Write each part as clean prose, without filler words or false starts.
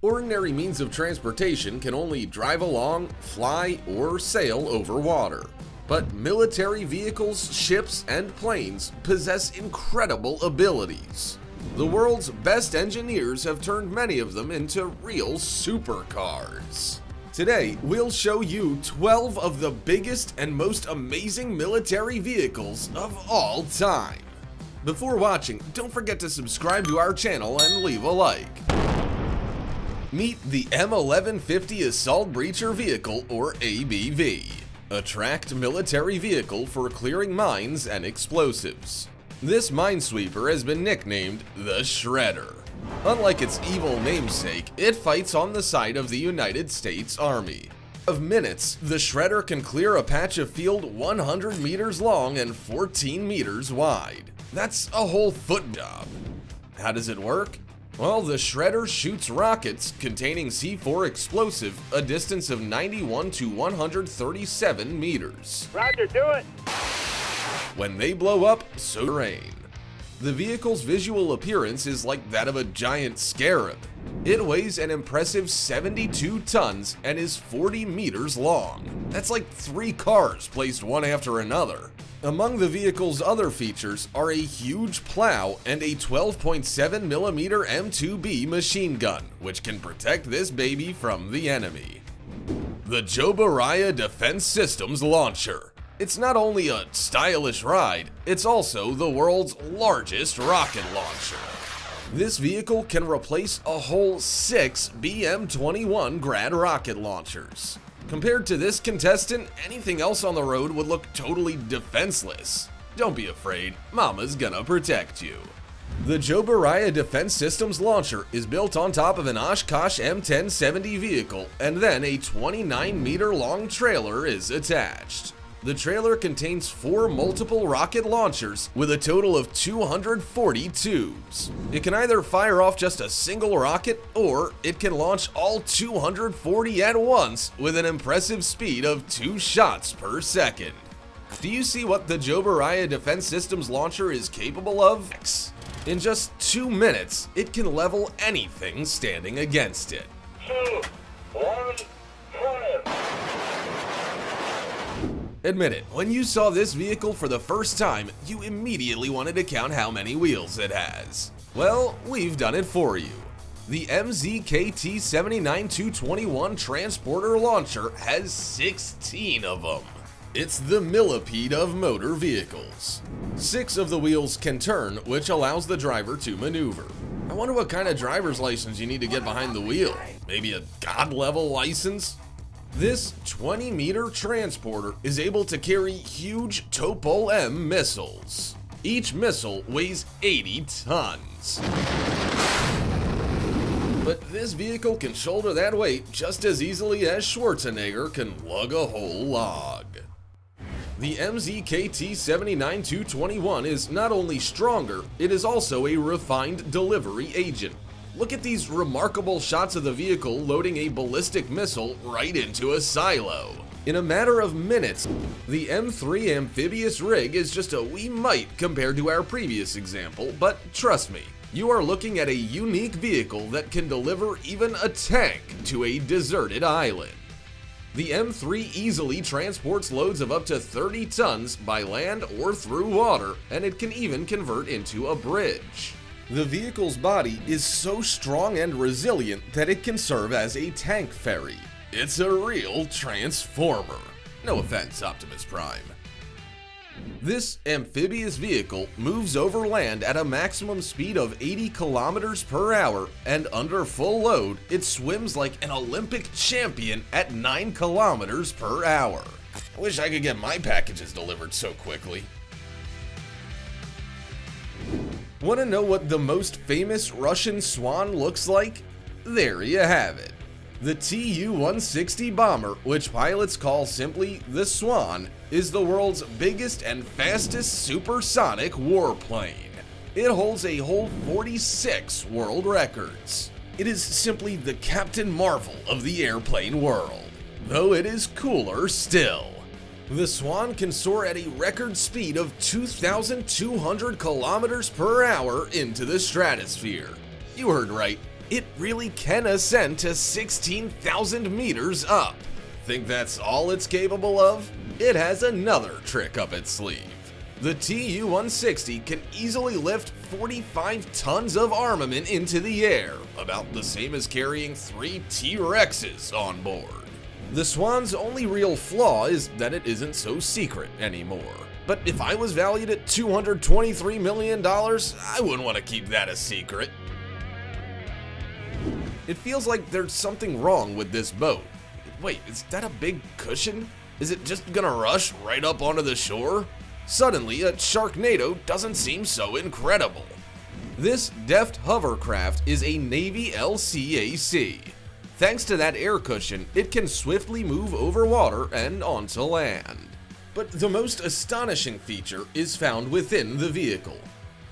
Ordinary means of transportation can only drive along, fly, or sail over water. But military vehicles, ships, and planes possess incredible abilities. The world's best engineers have turned many of them into real supercars. Today, we'll show you 12 of the biggest and most amazing military vehicles of all time. Before watching, don't forget to subscribe to our channel and leave a like. Meet the M1150 Assault Breacher Vehicle, or ABV, a tracked military vehicle for clearing mines and explosives. This minesweeper has been nicknamed the Shredder. Unlike its evil namesake, it fights on the side of the United States Army. In minutes, the Shredder can clear a patch of field 100 meters long and 14 meters wide. That's a whole foot job. How does it work? Well, the Shredder shoots rockets containing C4 explosive a distance of 91 to 137 meters. Roger, do it! When they blow up, so rain. The vehicle's visual appearance is like that of a giant scarab. It weighs an impressive 72 tons and is 40 meters long. That's like 3 cars placed one after another. Among the vehicle's other features are a huge plow and a 12.7mm M2B machine gun, which can protect this baby from the enemy. The Jobaraya Defense Systems Launcher. It's not only a stylish ride, it's also the world's largest rocket launcher. This vehicle can replace a whole 6 BM-21 Grad rocket launchers. Compared to this contestant, anything else on the road would look totally defenseless. Don't be afraid, Mama's gonna protect you. The Jobaraya Defense Systems Launcher is built on top of an Oshkosh M1070 vehicle, and then a 29-meter-long trailer is attached. The trailer contains 4 multiple rocket launchers with a total of 240 tubes. It can either fire off just a single rocket, or it can launch all 240 at once with an impressive speed of 2 shots per second. Do you see what the Jobaraya Defense Systems Launcher is capable of? In just 2 minutes, it can level anything standing against it. 2, 1, fire! Admit it, when you saw this vehicle for the first time, you immediately wanted to count how many wheels it has. Well, we've done it for you. The MZKT-79-221 Transporter Launcher has 16 of them. It's the millipede of motor vehicles. 6 of the wheels can turn, which allows the driver to maneuver. I wonder what kind of driver's license you need to get behind the wheel. Maybe a God-level license? This 20-meter transporter is able to carry huge Topol-M missiles. Each missile weighs 80 tons. But this vehicle can shoulder that weight just as easily as Schwarzenegger can lug a whole log. The MZKT-79-221 is not only stronger, it is also a refined delivery agent. Look at these remarkable shots of the vehicle loading a ballistic missile right into a silo. In a matter of minutes, the M3 amphibious rig is just a wee mite compared to our previous example, but trust me, you are looking at a unique vehicle that can deliver even a tank to a deserted island. The M3 easily transports loads of up to 30 tons by land or through water, and it can even convert into a bridge. The vehicle's body is so strong and resilient that it can serve as a tank ferry. It's a real transformer. No offense, Optimus Prime. This amphibious vehicle moves over land at a maximum speed of 80 kilometers per hour, and under full load, it swims like an Olympic champion at 9 kilometers per hour. I wish I could get my packages delivered so quickly. Want to know what the most famous Russian Swan looks like? There you have it. The Tu-160 bomber, which pilots call simply the Swan, is the world's biggest and fastest supersonic warplane. It holds a whole 46 world records. It is simply the Captain Marvel of the airplane world, though it is cooler still. The Swan can soar at a record speed of 2,200 kilometers per hour into the stratosphere. You heard right, It really can ascend to 16,000 meters up. Think that's all it's capable of? It has another trick up its sleeve. The Tu-160 can easily lift 45 tons of armament into the air, about the same as carrying 3 T-Rexes on board. The Swan's only real flaw is that it isn't so secret anymore. But if I was valued at $223 million, I wouldn't want to keep that a secret. It feels like there's something wrong with this boat. Wait, is that a big cushion? Is it just gonna rush right up onto the shore? Suddenly, a Sharknado doesn't seem so incredible. This deft hovercraft is a Navy LCAC. Thanks to that air cushion, it can swiftly move over water and onto land. But the most astonishing feature is found within the vehicle.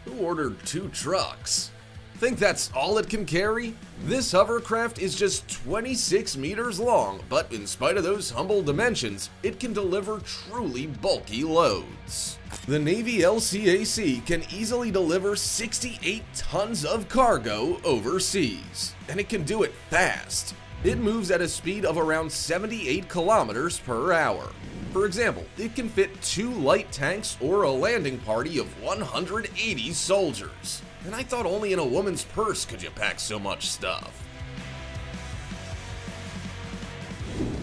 Who ordered 2 trucks? Think that's all it can carry? This hovercraft is just 26 meters long, but in spite of those humble dimensions, it can deliver truly bulky loads. The Navy LCAC can easily deliver 68 tons of cargo overseas, and it can do it fast. It moves at a speed of around 78 kilometers per hour. For example, it can fit 2 light tanks or a landing party of 180 soldiers. And I thought only in a woman's purse could you pack so much stuff.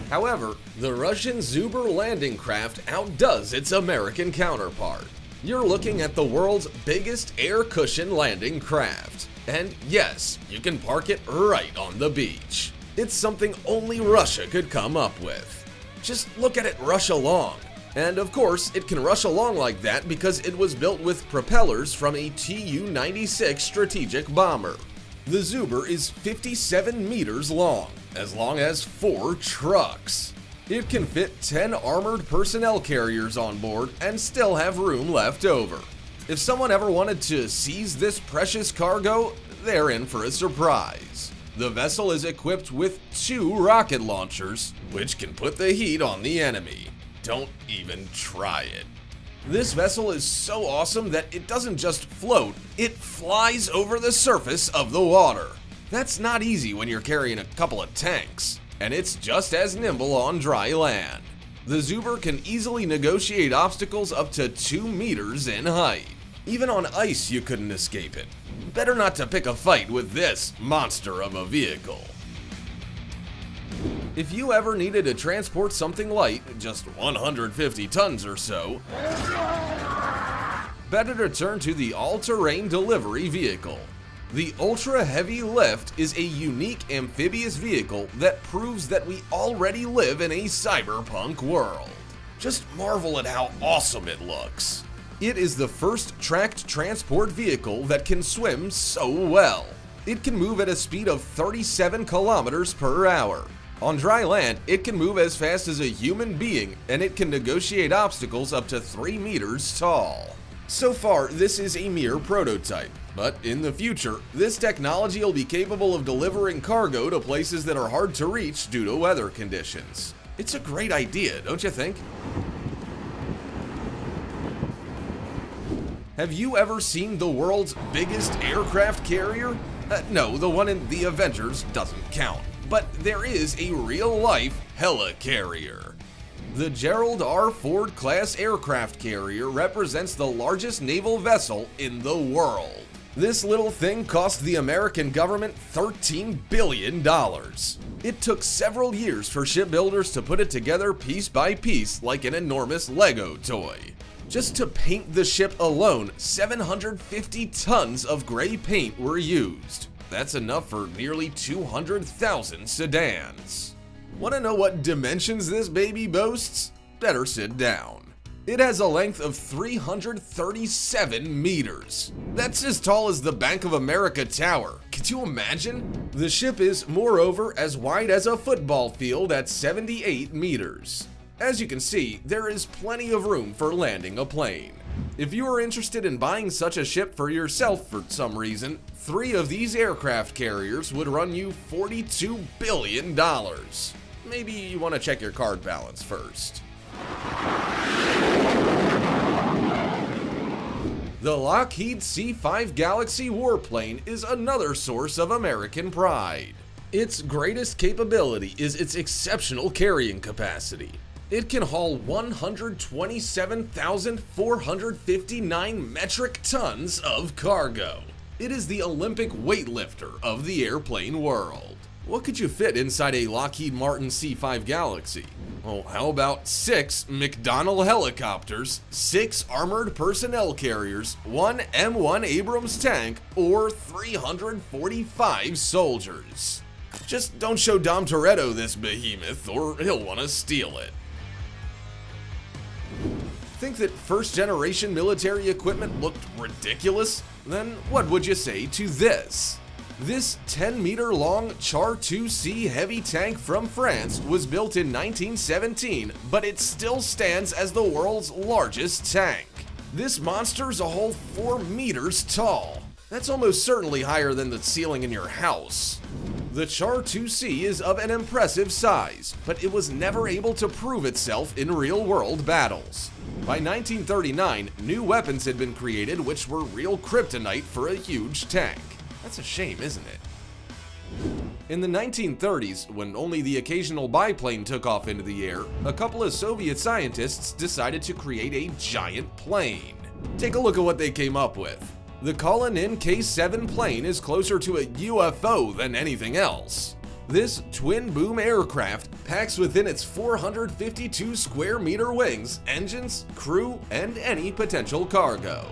However, the Russian Zubr landing craft outdoes its American counterpart. You're looking at the world's biggest air cushion landing craft. And yes, you can park it right on the beach. It's something only Russia could come up with. Just look at it rush along. And of course, it can rush along like that because it was built with propellers from a Tu-96 strategic bomber. The Zubr is 57 meters long as 4 trucks. It can fit 10 armored personnel carriers on board and still have room left over. If someone ever wanted to seize this precious cargo, they're in for a surprise. The vessel is equipped with 2 rocket launchers, which can put the heat on the enemy. Don't even try it. This vessel is so awesome that it doesn't just float, it flies over the surface of the water. That's not easy when you're carrying a couple of tanks, and it's just as nimble on dry land. The Zubr can easily negotiate obstacles up to 2 meters in height. Even on ice you couldn't escape it. Better not to pick a fight with this monster of a vehicle. If you ever needed to transport something light, just 150 tons or so, better to turn to the all-terrain delivery vehicle. The Ultra Heavy Lift is a unique amphibious vehicle that proves that we already live in a cyberpunk world. Just marvel at how awesome it looks. It is the first tracked transport vehicle that can swim so well. It can move at a speed of 37 kilometers per hour. On dry land, it can move as fast as a human being, and it can negotiate obstacles up to 3 meters tall. So far, this is a mere prototype, but in the future, this technology will be capable of delivering cargo to places that are hard to reach due to weather conditions. It's a great idea, don't you think? Have you ever seen the world's biggest aircraft carrier? No, the one in the Avengers doesn't count. But there is a real-life helicarrier. The Gerald R. Ford class aircraft carrier represents the largest naval vessel in the world. This little thing cost the American government $13 billion. It took several years for shipbuilders to put it together piece by piece like an enormous Lego toy. Just to paint the ship alone, 750 tons of gray paint were used. That's enough for nearly 200,000 sedans. Want to know what dimensions this baby boasts? Better sit down. It has a length of 337 meters. That's as tall as the Bank of America Tower. Could you imagine? The ship is, moreover, as wide as a football field at 78 meters. As you can see, there is plenty of room for landing a plane. If you are interested in buying such a ship for yourself for some reason, 3 of these aircraft carriers would run you $42 billion. Maybe you want to check your card balance first. The Lockheed C-5 Galaxy warplane is another source of American pride. Its greatest capability is its exceptional carrying capacity. It can haul 127,459 metric tons of cargo. It is the Olympic weightlifter of the airplane world. What could you fit inside a Lockheed Martin C-5 Galaxy? Well, how about 6 McDonnell helicopters, 6 armored personnel carriers, 1 M1 Abrams tank, or 345 soldiers? Just don't show Dom Toretto this behemoth or he'll want to steal it. Think that first-generation military equipment looked ridiculous? Then what would you say to this? This 10-meter-long Char 2C heavy tank from France was built in 1917, but it still stands as the world's largest tank. This monster's a whole 4 meters tall. That's almost certainly higher than the ceiling in your house. The Char 2C is of an impressive size, but it was never able to prove itself in real-world battles. By 1939, new weapons had been created which were real kryptonite for a huge tank. That's a shame, isn't it? In the 1930s, when only the occasional biplane took off into the air, a couple of Soviet scientists decided to create a giant plane. Take a look at what they came up with. The Kalinin K-7 plane is closer to a UFO than anything else. This twin-boom aircraft packs within its 452 square meter wings engines, crew, and any potential cargo.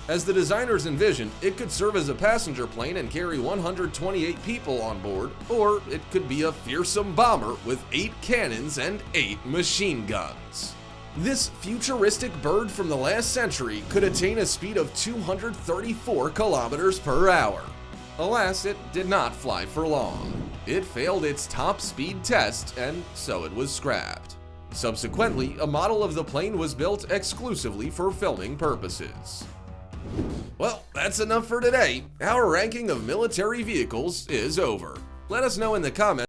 As the designers envisioned, it could serve as a passenger plane and carry 128 people on board, or it could be a fearsome bomber with 8 cannons and 8 machine guns. This futuristic bird from the last century could attain a speed of 234 kilometers per hour. Alas, it did not fly for long. It failed its top speed test, and so it was scrapped. Subsequently, a model of the plane was built exclusively for filming purposes. Well, that's enough for today. Our ranking of military vehicles is over. Let us know in the comments